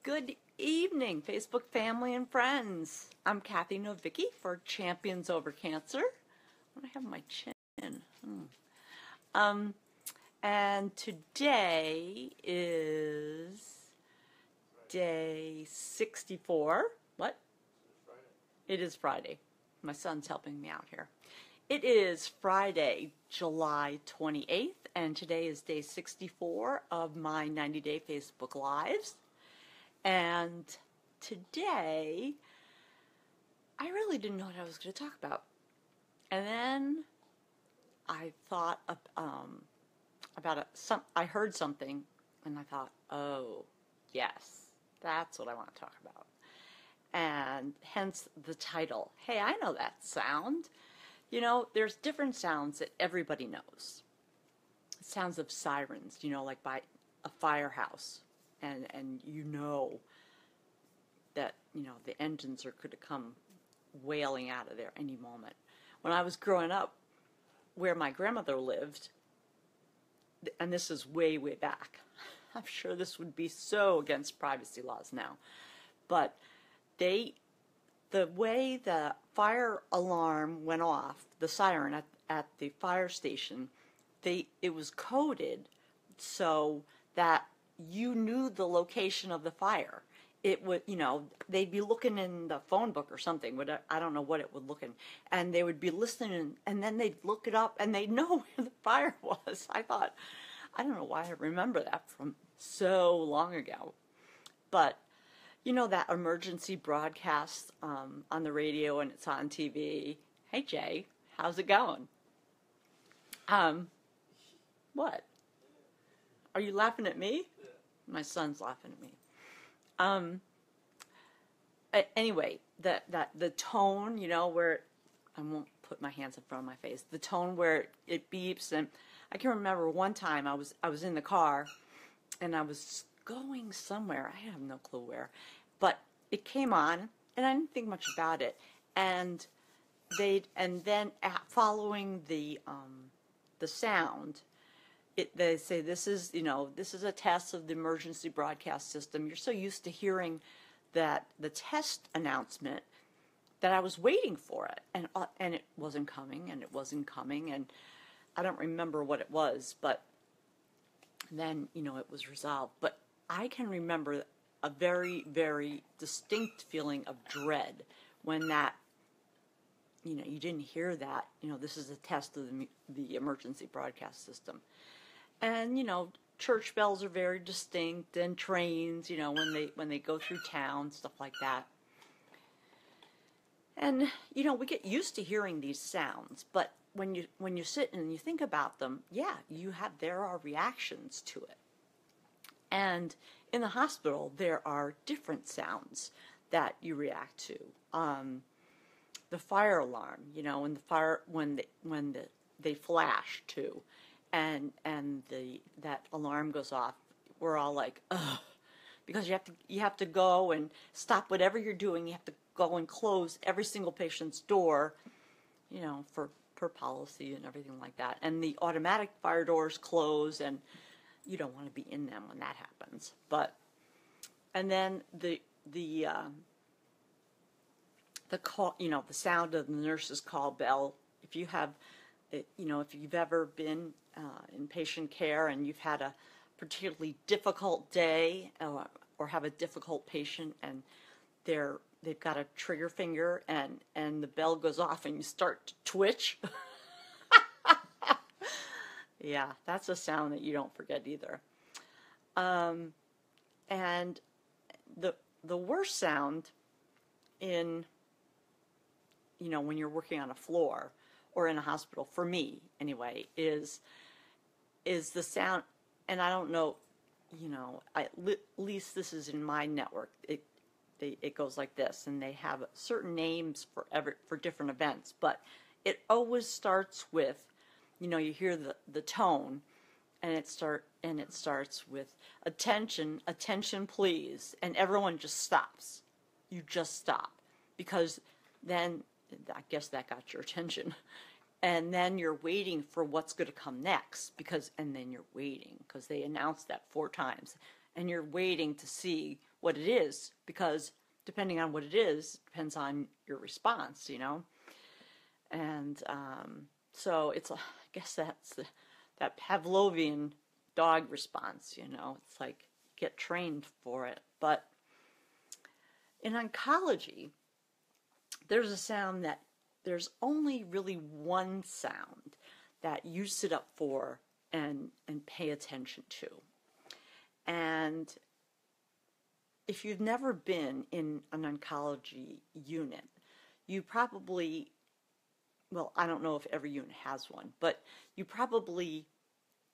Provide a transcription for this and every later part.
Good evening, Facebook family and friends. I'm Cathy Novicky for Champions Over Cancer. I have my chin. And today is day 64. What? It is Friday. My son's helping me out here. It is Friday, July 28th, and today is day 64 of my 90-day Facebook Lives. And today, I really didn't know what I was going to talk about. And then I thought I heard something, and I thought, oh, yes, that's what I want to talk about. And hence the title. Hey, I know that sound. You know, there's different sounds that everybody knows. Sounds of sirens, you know, like by a firehouse. And you know that, you know, the engines are going to come wailing out of there any moment. When I was growing up, where my grandmother lived, and this is way, way back, I'm sure this would be so against privacy laws now, but the way the fire alarm went off, the siren at the fire station, it was coded so that you knew the location of the fire. It would, you know, they'd be looking in the phone book or something. I don't know what it would look in. And they would be listening, and then they'd look it up, and they'd know where the fire was. I thought, I don't know why I remember that from so long ago. But, you know, that emergency broadcast on the radio and it's on TV. Hey, Jay, how's it going? What? Are you laughing at me? My son's laughing at me. Anyway, the tone, you know, where I won't put my hands in front of my face. The tone where it beeps, and I can remember one time I was in the car, and I was going somewhere. I have no clue where, but it came on, and I didn't think much about it. And then following the sound. They say this is a test of the emergency broadcast system. You're so used to hearing the test announcement that I was waiting for it, and it wasn't coming, and and I don't remember what it was, but then, you know, it was resolved. But I can remember a very, very distinct feeling of dread when that, you know, you didn't hear that, you know, this is a test of the emergency broadcast system. And, you know, church bells are very distinct, and trains, you know, when they go through town, stuff like that. And, you know, we get used to hearing these sounds, but when you sit and you think about them, yeah, there are reactions to it. And in the hospital, there are different sounds that you react to. The fire alarm, you know, when they flash too. And that alarm goes off, we're all like, ugh, because you have to go and stop whatever you're doing. You have to go and close every single patient's door, you know, per policy and everything like that. And the automatic fire doors close, and you don't want to be in them when that happens. And then the call, you know, the sound of the nurse's call bell. If you have, you know, if you've ever been in patient care and you've had a particularly difficult day or have a difficult patient and they've got a trigger finger and the bell goes off and you start to twitch. Yeah, that's a sound that you don't forget either. And the worst sound in, you know, when you're working on a floor or in a hospital, for me anyway, is the sound, and I don't know, you know, at least this is in my network, it goes like this, and they have certain names for different events, but it always starts with, you know, you hear the tone, and it starts with attention please, and everyone just stops. You just stop, because then I guess that got your attention. And then you're waiting for what's going to come next, and then you're waiting, because they announced that 4 times, and you're waiting to see what it is, because depending on what it is, depends on your response, you know? And so it's, I guess that's that Pavlovian dog response, you know? It's like, get trained for it. But in oncology, there's a sound that there's only really one sound that you sit up for and pay attention to. And if you've never been in an oncology unit, you probably, well, I don't know if every unit has one, but you probably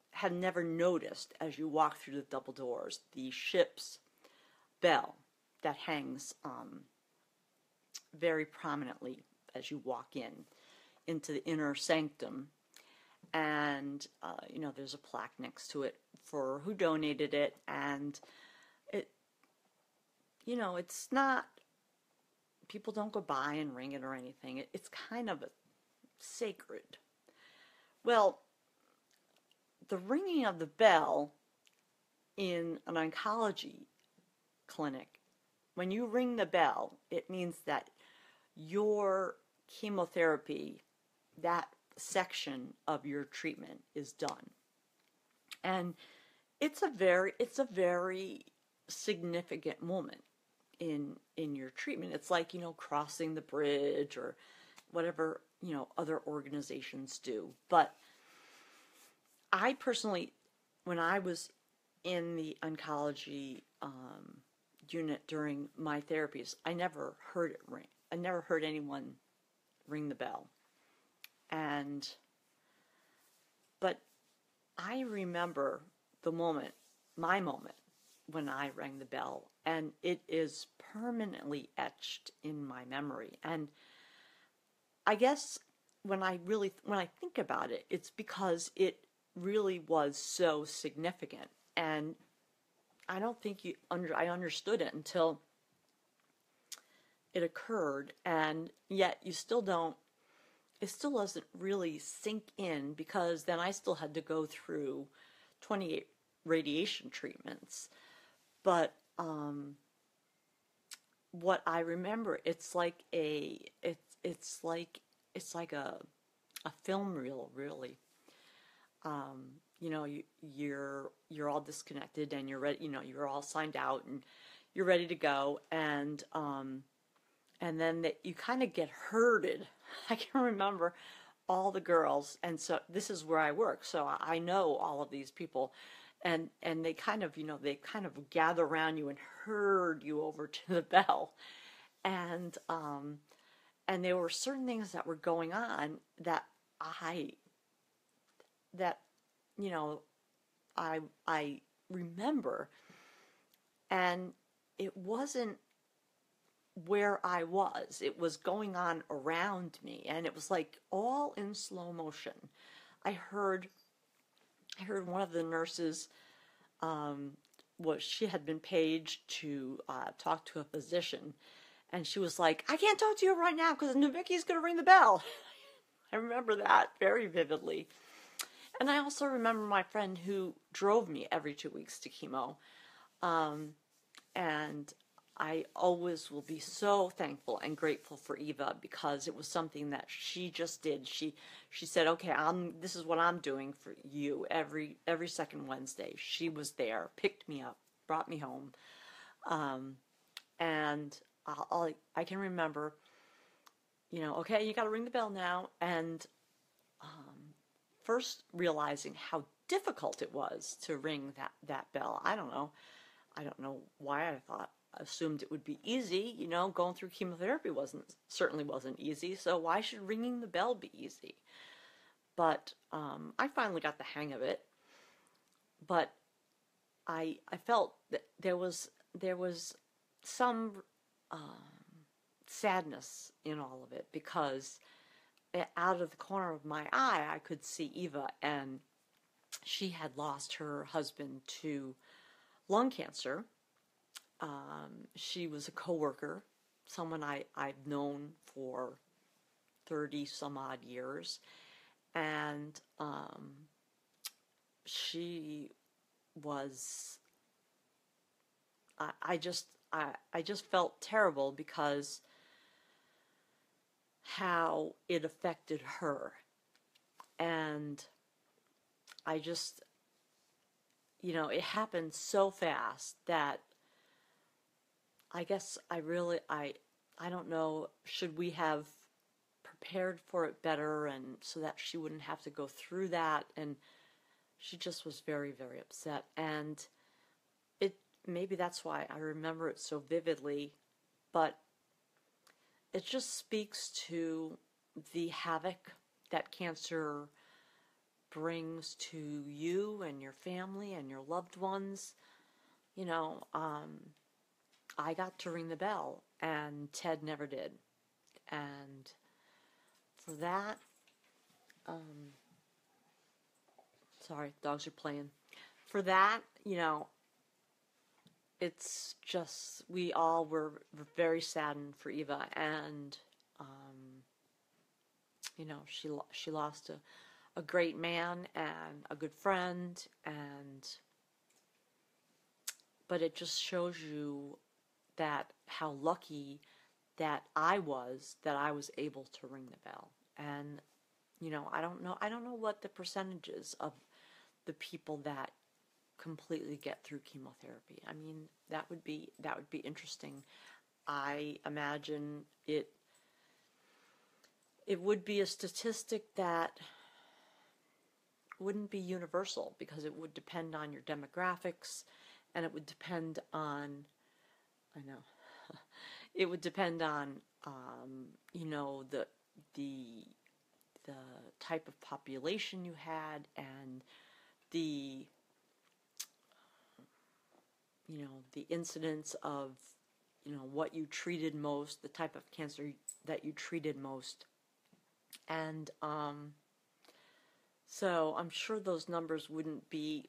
have never noticed as you walk through the double doors the ship's bell that hangs very prominently as you walk into the inner sanctum. And, you know, there's a plaque next to it for who donated it. And it, you know, it's not, people don't go by and ring it or anything. It's kind of sacred. Well, the ringing of the bell in an oncology clinic, when you ring the bell, it means that your chemotherapy, that section of your treatment is done. And it's a very significant moment in your treatment. It's like, you know, crossing the bridge or whatever, you know, other organizations do. But I personally, when I was in the oncology unit during my therapies, I never heard it ring. I never heard anyone ring the bell. But I remember my moment when I rang the bell, and it is permanently etched in my memory. And I guess when I think about it, it's because it really was so significant. And I don't think I understood it until it occurred, and yet it still doesn't really sink in, because then I still had to go through 28 radiation treatments. But what I remember, it's like a film reel, really. You know, you're all disconnected and you're ready. You know, you're all signed out and you're ready to go, and then you kind of get herded. I can remember all the girls, and so this is where I work, so I know all of these people, and they kind of, you know, they kind of gather around you and herd you over to the bell, and there were certain things that were going on that you know, I remember, and it wasn't where I was. It was going on around me, and it was like all in slow motion. I heard one of the nurses, she had been paged to talk to a physician, and she was like, "I can't talk to you right now because Novicky's going to ring the bell." I remember that very vividly. And I also remember my friend who drove me every 2 weeks to chemo. And I always will be so thankful and grateful for Eva, because it was something that she just did. She said, "Okay, this is what I'm doing for you every second Wednesday." She was there, picked me up, brought me home. And I can remember, you know, okay, you got to ring the bell now. And first realizing how difficult it was to ring that bell. I don't know why I assumed it would be easy. You know, going through chemotherapy certainly wasn't easy, so why should ringing the bell be easy? But I finally got the hang of it. But I felt that there was some sadness in all of it, because out of the corner of my eye, I could see Eva, and she had lost her husband to lung cancer. She was a coworker, someone I've known for 30 some odd years, and she was, I just felt terrible because how it affected her. And I just, it happened so fast that I guess I don't know, should we have prepared for it better and so that she wouldn't have to go through that? And she just was very, very upset. And maybe that's why I remember it so vividly, but it just speaks to the havoc that cancer brings to you and your family and your loved ones. I got to ring the bell, and Ted never did. And for that, sorry, dogs are playing. For that, it's just, we all were very saddened for Eva, and she lost a great man and a good friend, but it just shows you that how lucky that I was able to ring the bell. And I don't know what the percentages of the people that completely get through chemotherapy. I mean, that would be interesting. I imagine it would be a statistic that wouldn't be universal, because it would depend on your demographics, and it would depend on, I know, it would depend on the type of population you had, and the the incidence of what you treated most, the type of cancer that you treated most. And so I'm sure those numbers wouldn't be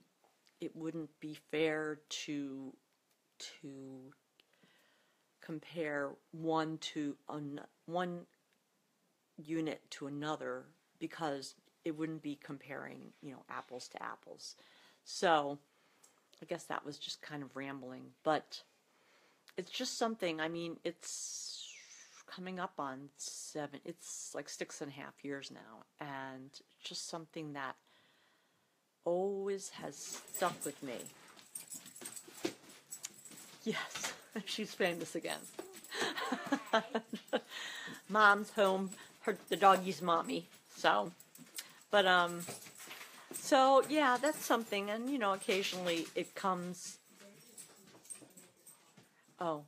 fair to compare one unit to another, because it wouldn't be comparing apples to apples. So I guess that was just kind of rambling, but it's just something. I mean, it's coming up on it's like 6.5 years now, and just something that always has stuck with me. Yes, she's famous again. Mom's home, the doggy's mommy. So, but so yeah, that's something. And occasionally it comes. Oh,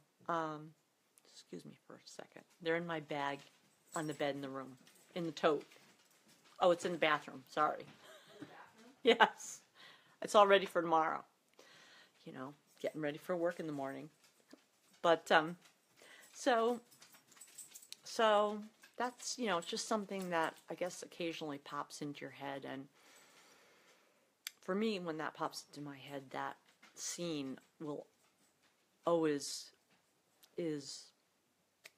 excuse me for a second. They're in my bag on the bed in the room, in the tote. Oh, it's in the bathroom. Sorry. Yes, it's all ready for tomorrow. Getting ready for work in the morning. But so that's it's just something that I guess occasionally pops into your head. And for me, when that pops into my head, that scene will always is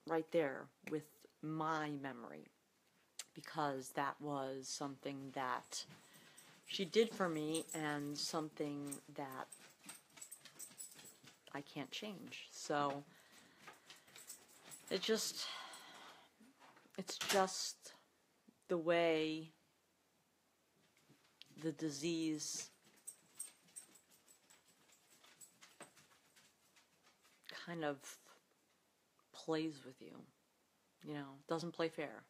right there with my memory, because that was something that she did for me, and something that I can't change. So it's just the way the disease kind of plays with you. Doesn't play fair.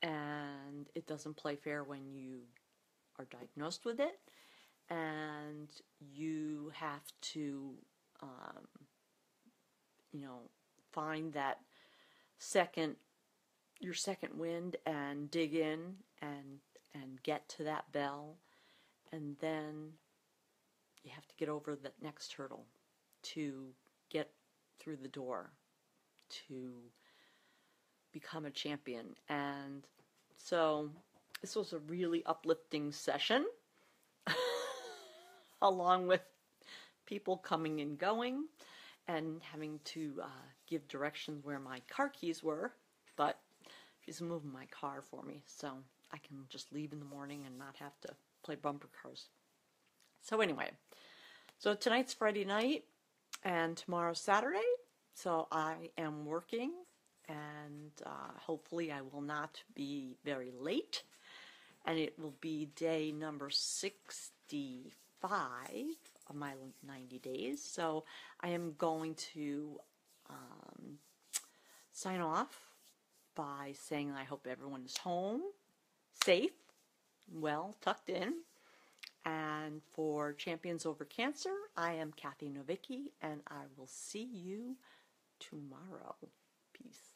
And it doesn't play fair when you are diagnosed with it, and you have to find that your second wind, and dig in and get to that bell, and then you have to get over the next hurdle to get through the door, to become a champion. And so this was a really uplifting session, along with people coming and going, and having to give directions where my car keys were. But she's moving my car for me, so I can just leave in the morning and not have to play bumper cars. So anyway, so tonight's Friday night. And tomorrow's Saturday, so I am working, and hopefully I will not be very late. And it will be day number 65 of my 90 days. So I am going to sign off by saying I hope everyone is home, safe, well, tucked in. And for Champions Over Cancer, I am Cathy Novicky, and I will see you tomorrow. Peace.